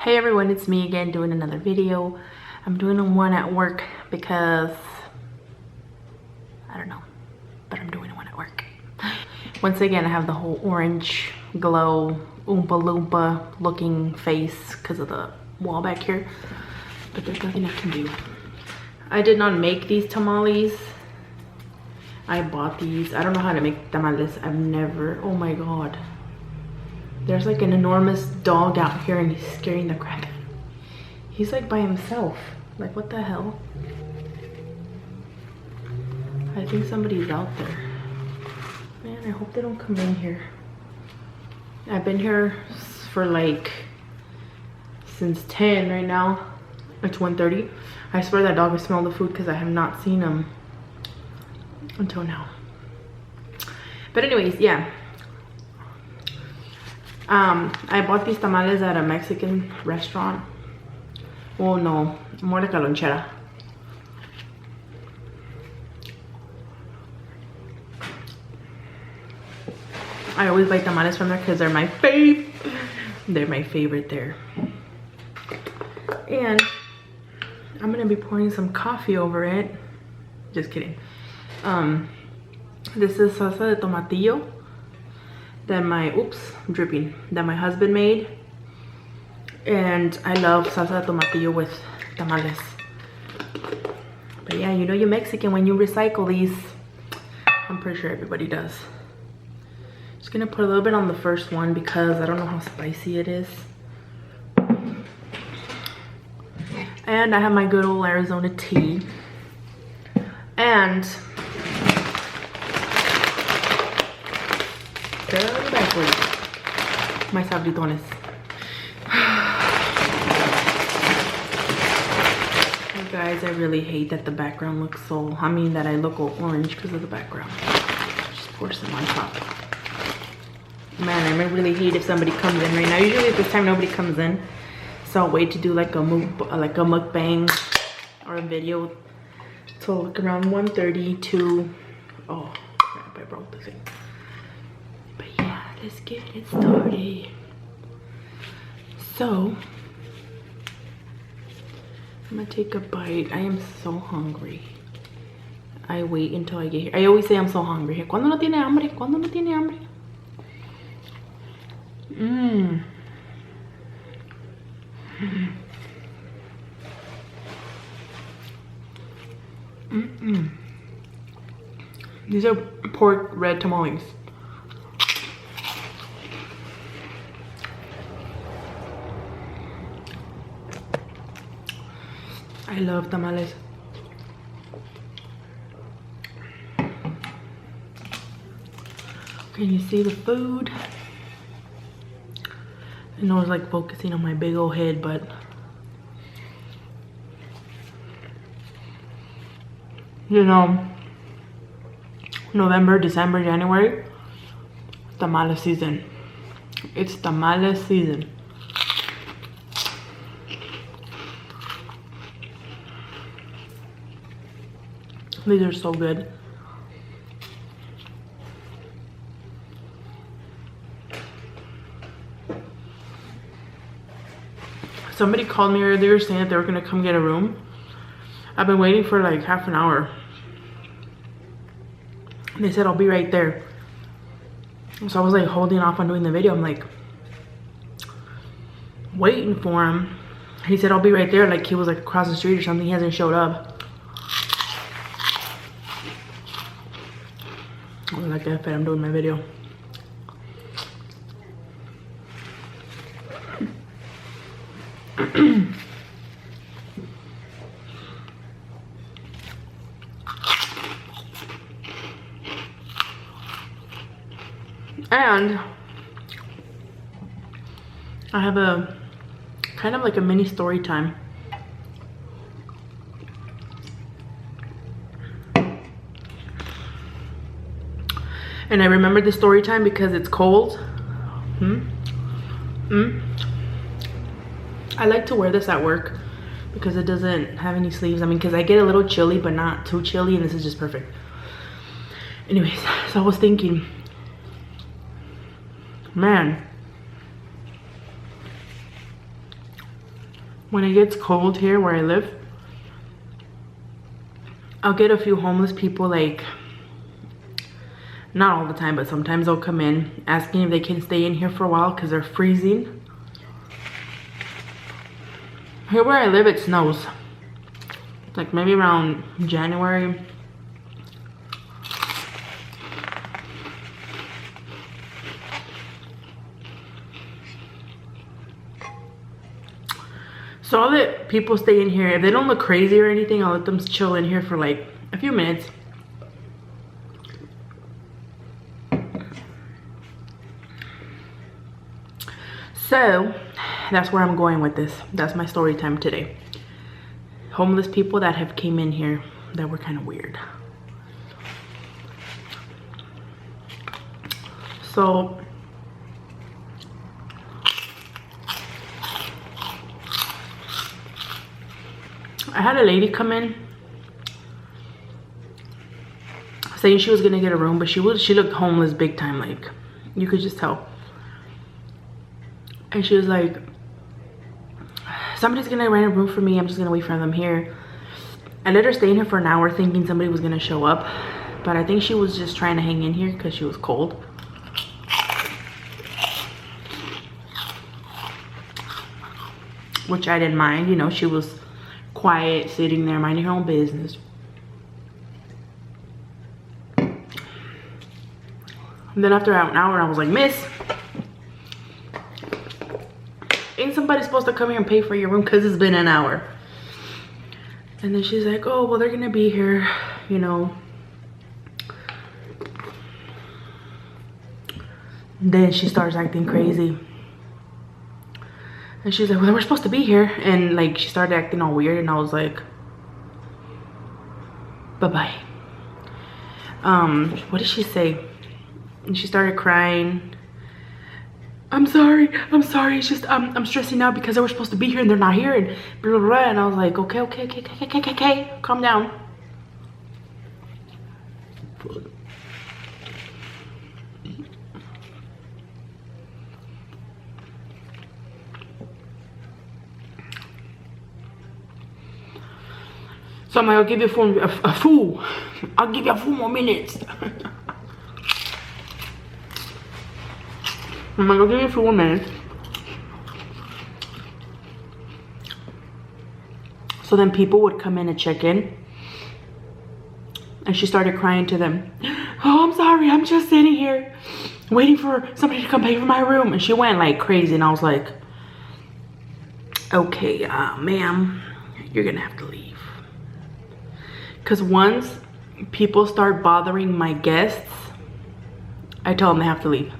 Hey everyone, it's me again doing another video. I'm doing one at work because I don't know, but I'm doing one at work. Once again, I have the whole orange glow Oompa Loompa looking face because of the wall back here, but there's nothing I can do. I did not make these tamales. I bought these. I don't know how to make tamales. I've never, oh my god. There's like an enormous dog out here and he's scaring the crap out of me. He's like by himself. Like what the hell? I think somebody's out there. Man, I hope they don't come in here. I've been here for like since 10 right now. It's 1:30. I swear that dog will smell the food because I have not seen him until now. But anyways, yeah. I bought these tamales at a Mexican restaurant. Oh no, more like a lonchera. I always buy tamales from there because they're my fave. They're my favorite there. And I'm gonna be pouring some coffee over it. Just kidding. This is salsa de tomatillo that my that my husband made, and I love salsa de tomatillo with tamales. But yeah, you know you're Mexican when you recycle these. I'm pretty sure everybody does. Just gonna put a little bit on the first one because I don't know how spicy it is. And I have my good old Arizona tea. And my sabritones. You guys, I really hate that the background looks so, that I look all orange because of the background. Just pour some on top. Man, I really hate if somebody comes in right now. Usually at this time nobody comes in, so I'll wait to do like a mukbang or a video till like around 1:30 to, oh crap, I broke the thing. But yeah, let's get it started. So I'm gonna take a bite. I am so hungry. I wait until I get here. I always say I'm so hungry. ¿Cuándo no tiene hambre? ¿Cuándo no tiene hambre? These are pork red tamales. I love tamales. Can you see the food? I know it's like focusing on my big old head, but you know, November, December, January, tamale season. It's tamale season. These are so good. Somebody called me earlier saying that they were gonna come get a room. I've been waiting for like half an hour. They said I'll be right there. So I was like holding off on doing the video. I'm like waiting for him. He said I'll be right there, like he was like across the street or something. He hasn't showed up. Like I said, I'm doing my video. And I have a kind of like a mini story time. And I remember the story time because it's cold. I like to wear this at work because it doesn't have any sleeves. Because I get a little chilly, but not too chilly, and this is just perfect. Anyways, so I was thinking, man, when it gets cold here where I live, I'll get a few homeless people, like, not all the time, but sometimes they'll come in asking if they can stay in here for a while because they're freezing. Here where I live, it snows. Like maybe around January. So I'll let people stay in here. If they don't look crazy or anything, I'll let them chill in here for like a few minutes. So that's where I'm going with this. That's my story time today. Homeless people that have came in here that were kind of weird. So I had a lady come in saying she was gonna get a room, but she looked homeless big time, like you could just tell. And she was like, somebody's gonna rent a room for me, I'm just gonna wait for them here. I let her stay in here for an hour thinking somebody was gonna show up, but I think she was just trying to hang in here because she was cold. Which I didn't mind, you know, she was quiet, sitting there, minding her own business. And then after an hour, I was like, miss, ain't somebody supposed to come here and pay for your room because it's been an hour? And then she's like, oh, well, they're gonna be here, you know. Then she starts acting crazy. And she's like, well, we're supposed to be here. And like, she started acting all weird. And I was like, bye-bye. What did she say? And she started crying. I'm sorry. It's just, I'm stressing out because they were supposed to be here and they're not here. And blah, blah, blah. And I was like, okay. Calm down. So I'm like, I'll give you I'll give you a few more minutes. I'm like, I'll give you a few more minutes. So then people would come in and check in. And she started crying to them. Oh, I'm sorry, I'm just sitting here waiting for somebody to come pay for my room. And she went like crazy, and I was like, okay, ma'am, you're gonna have to leave. Because once people start bothering my guests, I tell them they have to leave.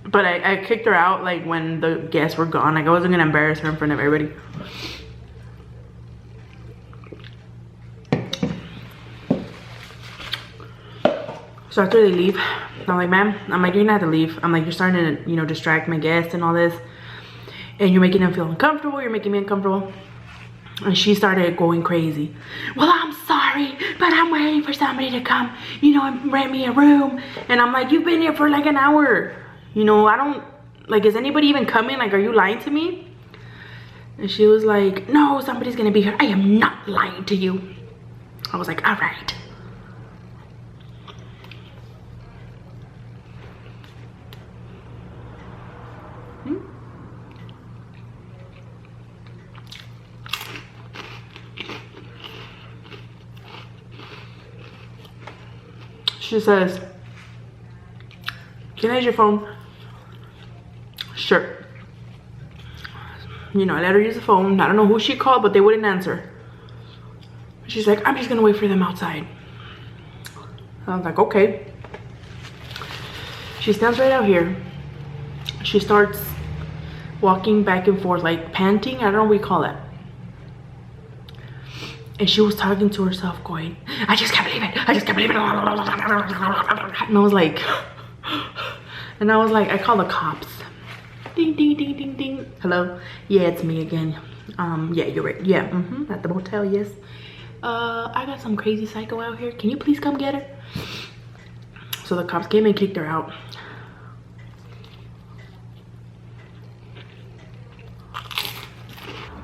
But I kicked her out like when the guests were gone. Like I wasn't gonna embarrass her in front of everybody. So after they leave, I'm like, ma'am, you're gonna have to leave. I'm like, you're starting to, you know, distract my guests and all this. And you're making them feel uncomfortable. You're making me uncomfortable. And she started going crazy. Well, I'm sorry, but I'm waiting for somebody to come, you know, and rent me a room. And I'm like, you've been here for like an hour. You know, I don't, like, is anybody even coming? Like, are you lying to me? And she was like, no, somebody's gonna be here. I am not lying to you. I was like, all right. She says, can I use your phone? Sure. You know, I let her use the phone. I don't know who she called, but they wouldn't answer. She's like, I'm just gonna wait for them outside. I was like, okay. She stands right out here. She starts walking back and forth, like panting. I don't know what we call that. And she was talking to herself going, I just can't believe it. I just can't believe it. And I was like, I call the cops. Ding, ding, ding, ding, ding. Hello? Yeah, it's me again. Yeah, you're right. Yeah, at the motel, yes. I got some crazy psycho out here. Can you please come get her? So the cops came and kicked her out.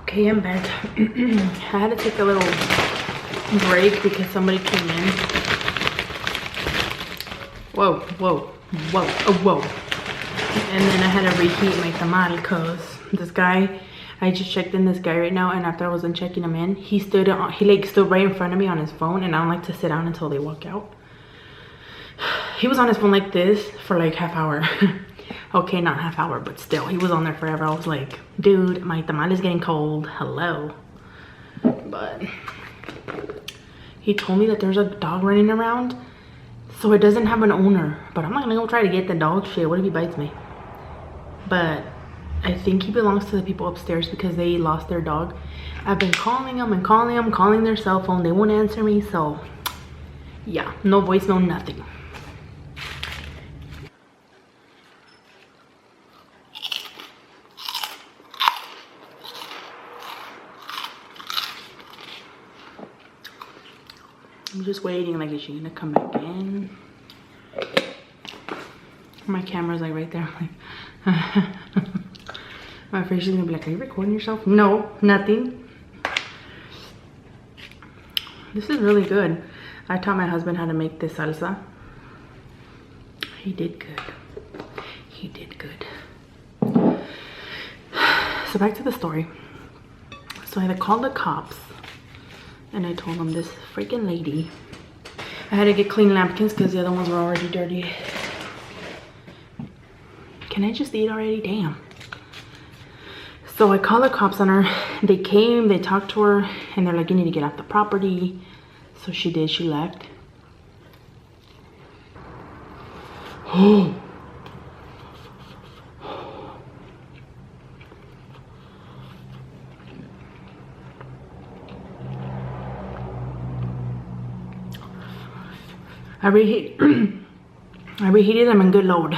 Okay, I'm back. I had to take a little break because somebody came in. Whoa, whoa, whoa, oh, whoa. And then I had to reheat my tamal because this guy, I just checked in this guy right now, and after I wasn't checking him in, he stood right in front of me on his phone, and I don't like to sit down until they walk out. He was on his phone like this for like half hour. Okay, not half hour, but still, he was on there forever. I was like, dude, my tamal is getting cold. Hello. But he told me that there's a dog running around, so it doesn't have an owner. But I'm not gonna go try to get the dog. Shit, what if he bites me? But I think he belongs to the people upstairs because they lost their dog. I've been calling them and calling them, calling their cell phone. They won't answer me, so yeah, no voicemail, nothing. I'm just waiting, like, is she gonna come back in? My camera's like right there. I'm like, my face is gonna be like, are you recording yourself? No, nothing. This is really good. I taught my husband how to make this salsa. He did good. He did good. So back to the story. So I had to call the cops. And I told them this freaking lady. I had to get clean napkins because the other ones were already dirty. Can I just eat already? Damn. So I called the cops on her. They came, they talked to her, and they're like, you need to get off the property. So she did, she left. Oh. I reheated them in good load.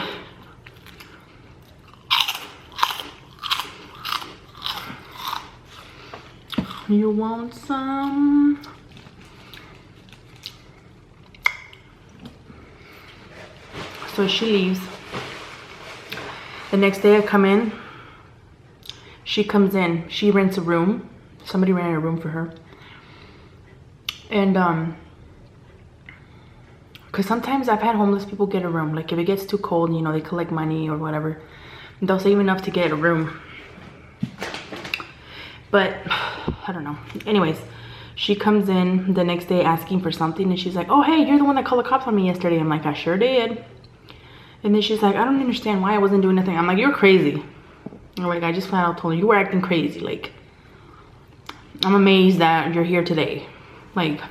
You want some? So she leaves. The next day I come in. She comes in. She rents a room. Somebody rented a room for her. And because sometimes I've had homeless people get a room. Like if it gets too cold, you know, they collect money or whatever. They'll save enough to get a room. But I don't know. Anyways, she comes in the next day asking for something. And she's like, oh, hey, you're the one that called the cops on me yesterday. I'm like, I sure did. And then she's like, I don't understand why I wasn't doing nothing. I'm like, you're crazy. I'm like, I just flat out told her you were acting crazy. Like, I'm amazed that you're here today. Like,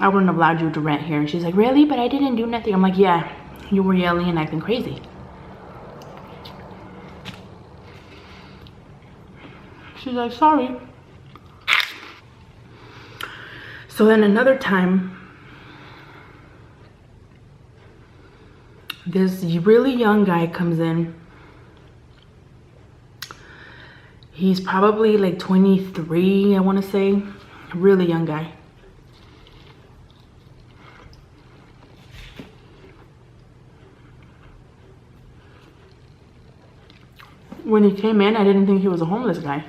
I wouldn't have allowed you to rent here. And she's like, really? But I didn't do nothing. I'm like, yeah, you were yelling and acting crazy. She's like, sorry. So then another time, this really young guy comes in. He's probably like 23, I want to say. A really young guy. When he came in, I didn't think he was a homeless guy.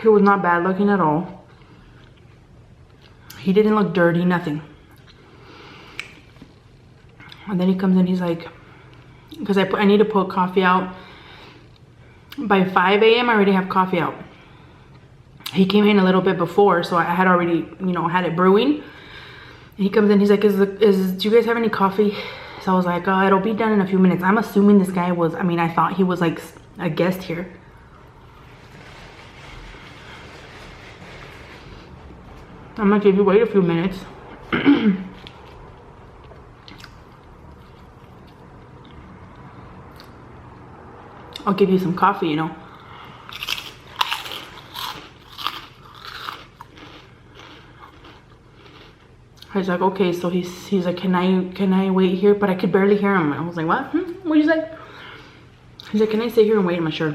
He was not bad looking at all. He didn't look dirty, nothing. And then he comes in, he's like, because I need to put coffee out. By 5 a.m. I already have coffee out. He came in a little bit before, so I had already, you know, had it brewing. He comes in, he's like, do you guys have any coffee? So I was like, oh, it'll be done in a few minutes. I'm assuming this guy was, I mean, I thought he was like a guest here. I'm gonna give you wait a few minutes. I'll give you some coffee, you know. He's like, okay, so he's like, can I wait here? But I could barely hear him. I was like, what? What'd you say? He's like, can I sit here and wait? I'm like, sure.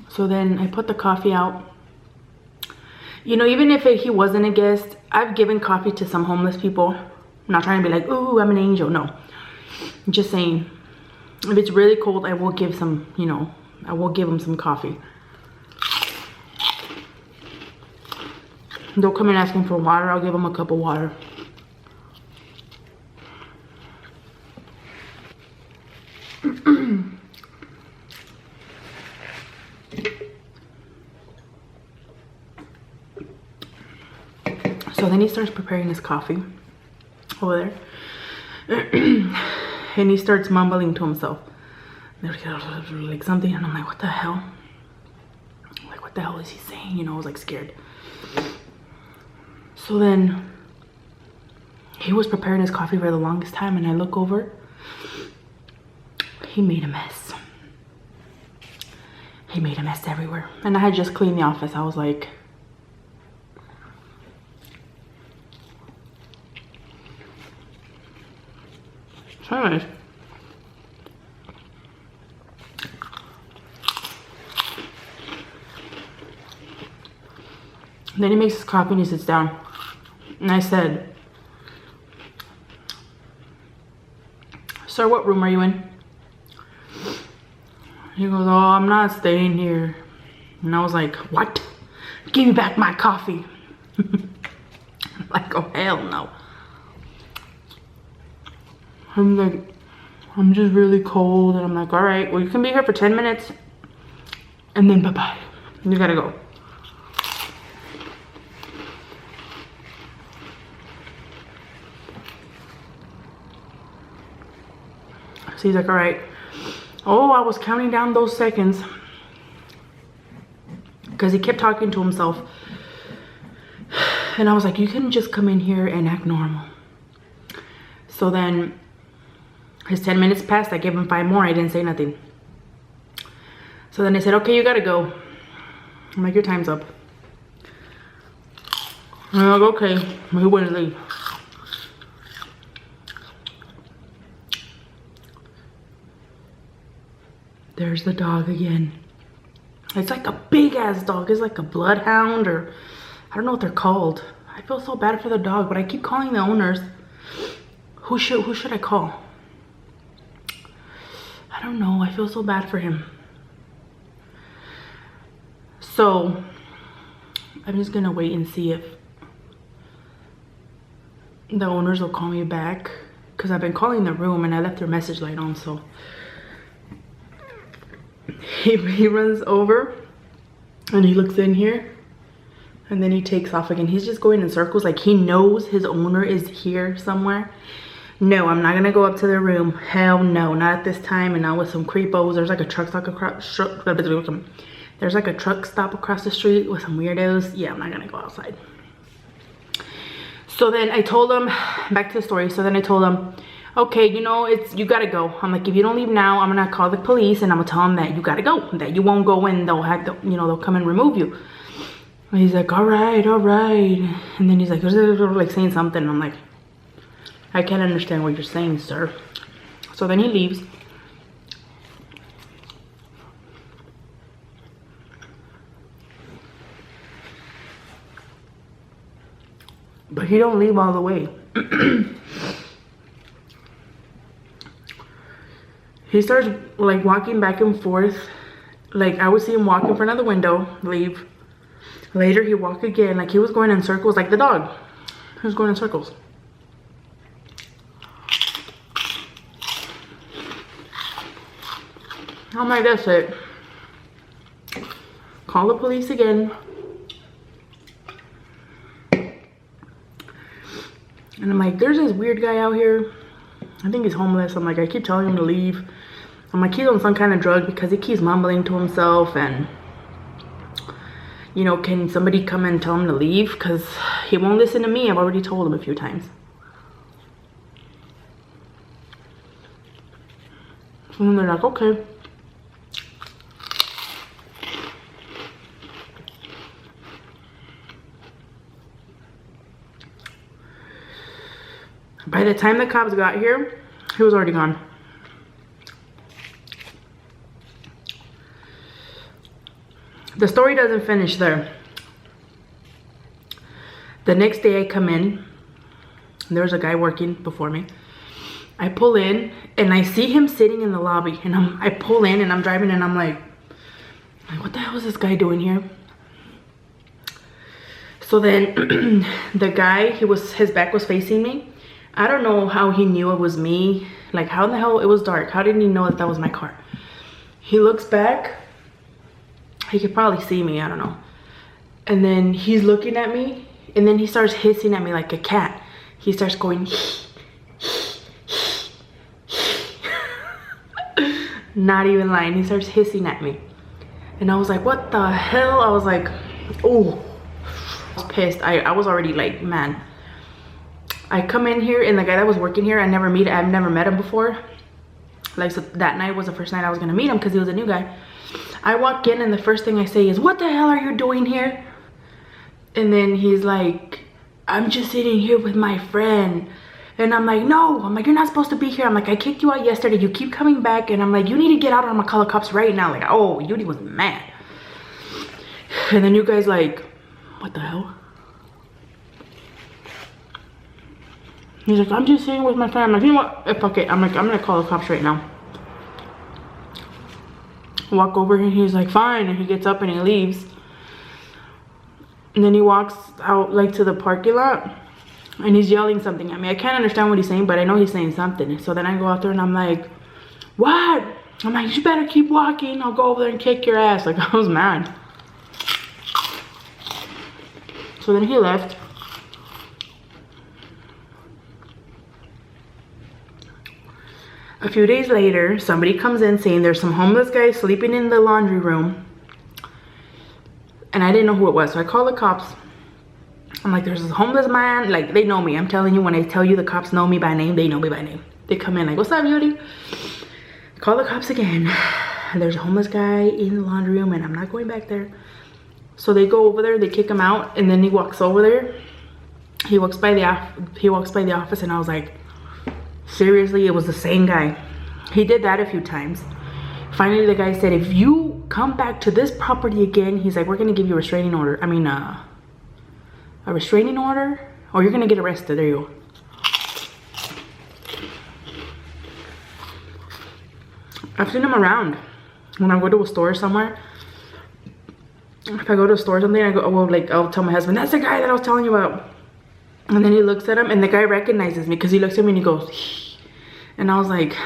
So then I put the coffee out. You know, even if he wasn't a guest, I've given coffee to some homeless people. I'm not trying to be like, ooh, I'm an angel. No. I'm just saying, if it's really cold, I will give some, you know, I will give them some coffee. They'll come in asking for water. I'll give them a cup of water. So then he starts preparing his coffee over there. And he starts mumbling to himself. Like something. And I'm like, what the hell? Like, what the hell is he saying? You know, I was like scared. So then he was preparing his coffee for the longest time. And I look over. He made a mess. He made a mess everywhere. And I had just cleaned the office. I was like, anyways, then he makes his coffee and he sits down. And I said, sir, what room are you in? He goes, oh, I'm not staying here. And I was like, what? Give me back my coffee. Like, oh, hell no. I'm like, I'm just really cold. And I'm like, all right, well, you can be here for 10 minutes. And then bye-bye. You gotta go. So he's like, all right. Oh, I was counting down those seconds. Because he kept talking to himself. And I was like, you can just come in here and act normal. So then his 10 minutes passed. I gave him 5 more. I didn't say nothing. So then I said, okay, you gotta go. I'm like, your time's up. And I'm like, okay. He wouldn't leave. There's the dog again. It's like a big ass dog. It's like a bloodhound, or I don't know what they're called. I feel so bad for the dog, but I keep calling the owners. Who should I call? I don't know. I feel so bad for him. So I'm just gonna wait and see if the owners will call me back, because I've been calling the room and I left their message light on. So he runs over and he looks in here and then he takes off again. He's just going in circles, like he knows his owner is here somewhere. No, I'm not gonna go up to their room. Hell no, not at this time. And not with some creepos. There's like a truck stop across. There's like a truck stop across the street with some weirdos. Yeah, I'm not gonna go outside. So then I told him, back to the story. So then I told him, okay, you know, you gotta go. I'm like, if you don't leave now, I'm gonna call the police and I'm gonna tell them that you gotta go, that you won't go in. They'll have to, you know, they'll come and remove you. And he's like, all right. And then he's like saying something. I'm like, I can't understand what you're saying, sir. So then he leaves. But he don't leave all the way. He starts like walking back and forth. Like I would see him walk in front of the window, leave. Later he walked again, like he was going in circles, like the dog. He was going in circles. I'm like, that's it. Call the police again. And I'm like, there's this weird guy out here. I think he's homeless. I'm like, I keep telling him to leave. I'm like, he's on some kind of drug because he keeps mumbling to himself. And, you know, can somebody come and tell him to leave? Because he won't listen to me. I've already told him a few times. And they're like, okay. By the time the cops got here, he was already gone. The story doesn't finish there. The next day I come in, there's a guy working before me. I pull in and I see him sitting in the lobby, and I pull in and I'm driving and I'm like, what the hell is this guy doing here? So then the guy, his back was facing me. I don't know how he knew it was me. Like, how in the hell, it was dark. How did he know that was my car? He looks back. He could probably see me, I don't know. And then he's looking at me, and then he starts hissing at me like a cat. He starts going, not even lying. He starts hissing at me. And I was like, what the hell? I was like, oh, I was pissed. I was already like, man. I come in here, and the guy that was working here, I've never met him before. Like, so that night was the first night I was gonna meet him because he was a new guy. I walk in and the first thing I say is, what the hell are you doing here? And then he's like, I'm just sitting here with my friend. And I'm like, no. I'm like, you're not supposed to be here. I'm like, I kicked you out yesterday. You keep coming back. And I'm like, you need to get out, or I'm gonna call the cops right now. Like, oh, Yudi was mad. And then you guys like, what the hell? He's like, I'm just sitting with my friend. I'm like, you know what? It's okay. I'm like, I'm gonna call the cops right now. Walk over and he's like, fine. And he gets up and he leaves. And then he walks out like to the parking lot, and he's yelling something at me. I can't understand what he's saying, but I know he's saying something. So then I go out there and I'm like, what? I'm like, you better keep walking. I'll go over there and kick your ass. Like, I was mad. So then he left. A few days later, somebody comes in saying there's some homeless guy sleeping in the laundry room. And I didn't know who it was, so I call the cops. I'm like, there's this homeless man. Like, they know me. I'm telling you, when I tell you the cops know me by name, they know me by name. They come in like, what's up, Yudi? Call the cops again. There's a homeless guy in the laundry room, and I'm not going back there. So they go over there, they kick him out, and then he walks over there. He walks by the office, and I was like, seriously, it was the same guy. He did that a few times. Finally, the guy said, if you come back to this property again, he's like, we're gonna give you a restraining order. I mean, a restraining order, or you're gonna get arrested. There you go. I've seen him around. When I go to a store somewhere, if I go to a store or something, I go, well, like, I'll tell my husband, that's the guy that I was telling you about. And then he looks at him, and the guy recognizes me because he looks at me and he goes, and I was like,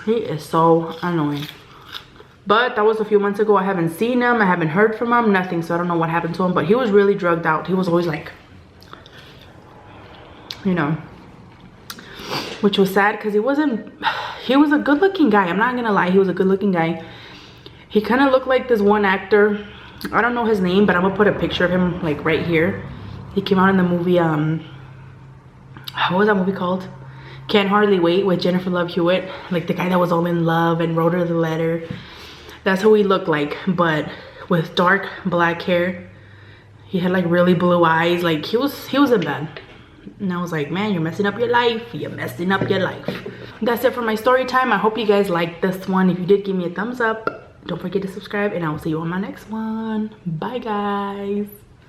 he is so annoying. But that was a few months ago. I haven't seen him. I haven't heard from him. Nothing. So I don't know what happened to him. But he was really drugged out. He was always like, you know, which was sad because he was a good looking guy. I'm not gonna lie. He was a good looking guy. He kind of looked like this one actor. I don't know his name, but I'm gonna put a picture of him like right here. He came out in the movie, what was that movie called? Can't Hardly Wait, with Jennifer Love Hewitt. Like the guy that was all in love and wrote her the letter. That's who he looked like, but with dark black hair. He had like really blue eyes. Like he was in bed. And I was like, man, you're messing up your life. You're messing up your life. That's it for my story time. I hope you guys liked this one. If you did, give me a thumbs up. Don't forget to subscribe, and I will see you on my next one. Bye, guys.